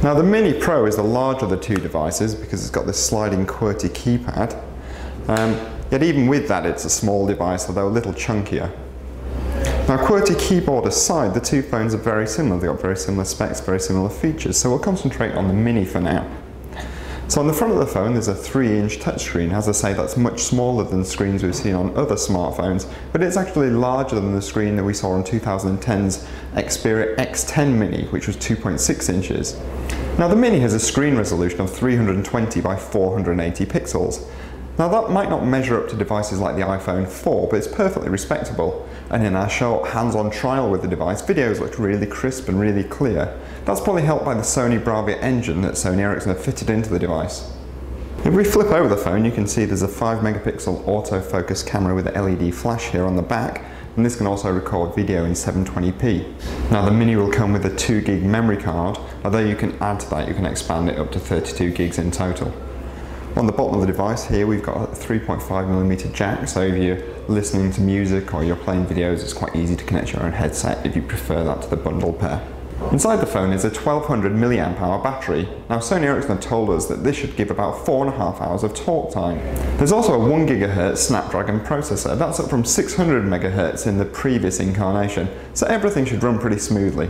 Now the Mini Pro is the larger of the two devices because it's got this sliding QWERTY keypad. Yet even with that it's a small device, although a little chunkier. Now QWERTY keyboard aside, the two phones are very similar. They've got very similar specs, very similar features, so we'll concentrate on the Mini for now. So on the front of the phone there's a 3-inch touchscreen. As I say, that's much smaller than screens we've seen on other smartphones, but it's actually larger than the screen that we saw on 2010's Xperia X10 Mini, which was 2.6 inches. Now the Mini has a screen resolution of 320 by 480 pixels. Now that might not measure up to devices like the iPhone 4, but it's perfectly respectable. And in our short hands-on trial with the device, videos looked really crisp and really clear. That's probably helped by the Sony Bravia engine that Sony Ericsson have fitted into the device. If we flip over the phone, you can see there's a 5 megapixel autofocus camera with a LED flash here on the back, and this can also record video in 720p. Now the Mini will come with a 2 gig memory card, although you can add to that, you can expand it up to 32 gigs in total. On the bottom of the device here we've got a 3.5mm jack, so if you're listening to music or you're playing videos it's quite easy to connect your own headset if you prefer that to the bundle pair. Inside the phone is a 1200 mAh battery. Now Sony Ericsson have told us that this should give about 4.5 hours of talk time. There's also a 1 GHz Snapdragon processor, that's up from 600 MHz in the previous incarnation, so everything should run pretty smoothly.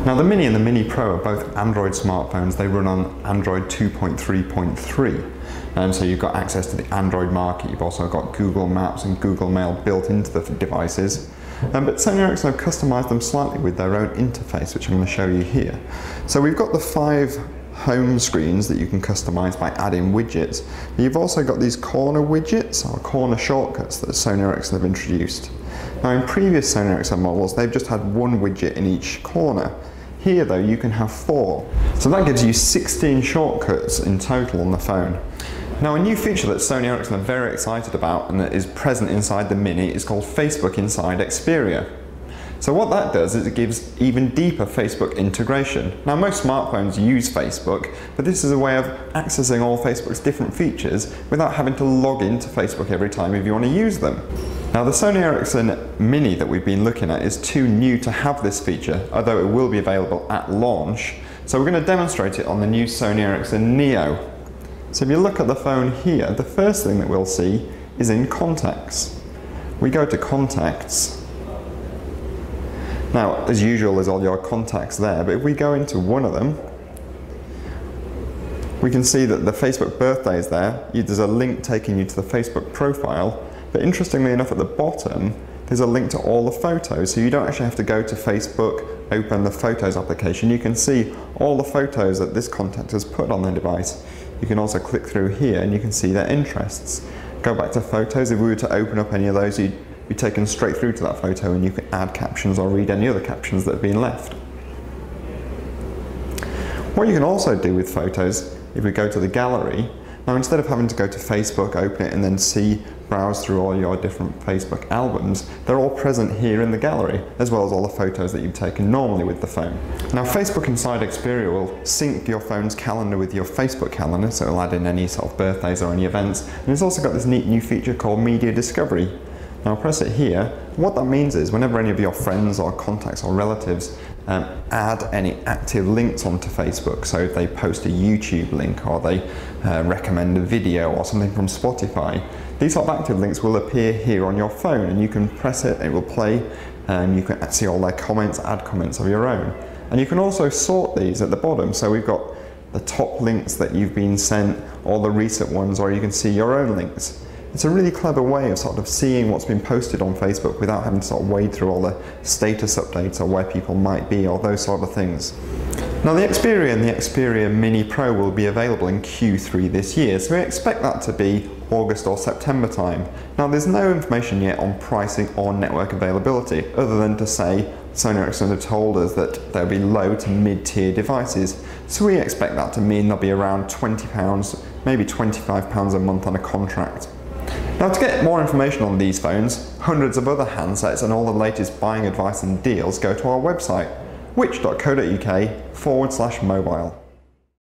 Now the Mini and the Mini Pro are both Android smartphones. They run on Android 2.3.3. So you've got access to the Android market. You've also got Google Maps and Google Mail built into the devices. But Sony Ericsson have customized them slightly with their own interface, which I'm going to show you here. So we've got the 5 home screens that you can customize by adding widgets. You've also got these corner widgets or corner shortcuts that Sony Ericsson have introduced. Now in previous Sony Ericsson models they've just had 1 widget in each corner. Here though you can have 4. So that gives you 16 shortcuts in total on the phone. Now a new feature that Sony Ericsson are very excited about and that is present inside the Mini is called Facebook inside Xperia. So what that does is it gives even deeper Facebook integration. Now most smartphones use Facebook, but this is a way of accessing all Facebook's different features without having to log into Facebook every time if you want to use them. Now the Sony Ericsson Mini that we've been looking at is too new to have this feature, although it will be available at launch. So we're going to demonstrate it on the new Sony Ericsson Neo. So if you look at the phone here, the first thing that we'll see is in Contacts. We go to Contacts. Now, as usual, there's all your contacts there, but if we go into one of them, we can see that the Facebook birthday is there. There's a link taking you to the Facebook profile, but interestingly enough at the bottom, there's a link to all the photos, so you don't actually have to go to Facebook, open the Photos application. You can see all the photos that this contact has put on their device. You can also click through here and you can see their interests. Go back to Photos. If we were to open up any of those, you'd be taken straight through to that photo and you can add captions or read any other captions that have been left. What you can also do with photos, if we go to the gallery, now instead of having to go to Facebook, open it and then browse through all your different Facebook albums, they're all present here in the gallery, as well as all the photos that you've taken normally with the phone. Now Facebook inside Xperia will sync your phone's calendar with your Facebook calendar, so it'll add in any sort of birthdays or any events, and it's also got this neat new feature called Media Discovery. Now I'll press it here. What that means is whenever any of your friends or contacts or relatives add any active links onto Facebook, so if they post a YouTube link or they recommend a video or something from Spotify, these sort of active links will appear here on your phone and you can press it, it will play, and you can see all their comments, add comments of your own. And you can also sort these at the bottom, so we've got the top links that you've been sent, all the recent ones, or you can see your own links. It's a really clever way of sort of seeing what's been posted on Facebook without having to sort of wade through all the status updates or where people might be or those sort of things. Now the Xperia and the Xperia Mini Pro will be available in Q3 this year, so we expect that to be August or September time. Now there's no information yet on pricing or network availability, other than to say Sony Ericsson have told us that there'll be low to mid-tier devices, so we expect that to mean they'll be around £20, maybe £25 a month on a contract. Now to get more information on these phones, hundreds of other handsets and all the latest buying advice and deals, go to our website which.co.uk/mobile.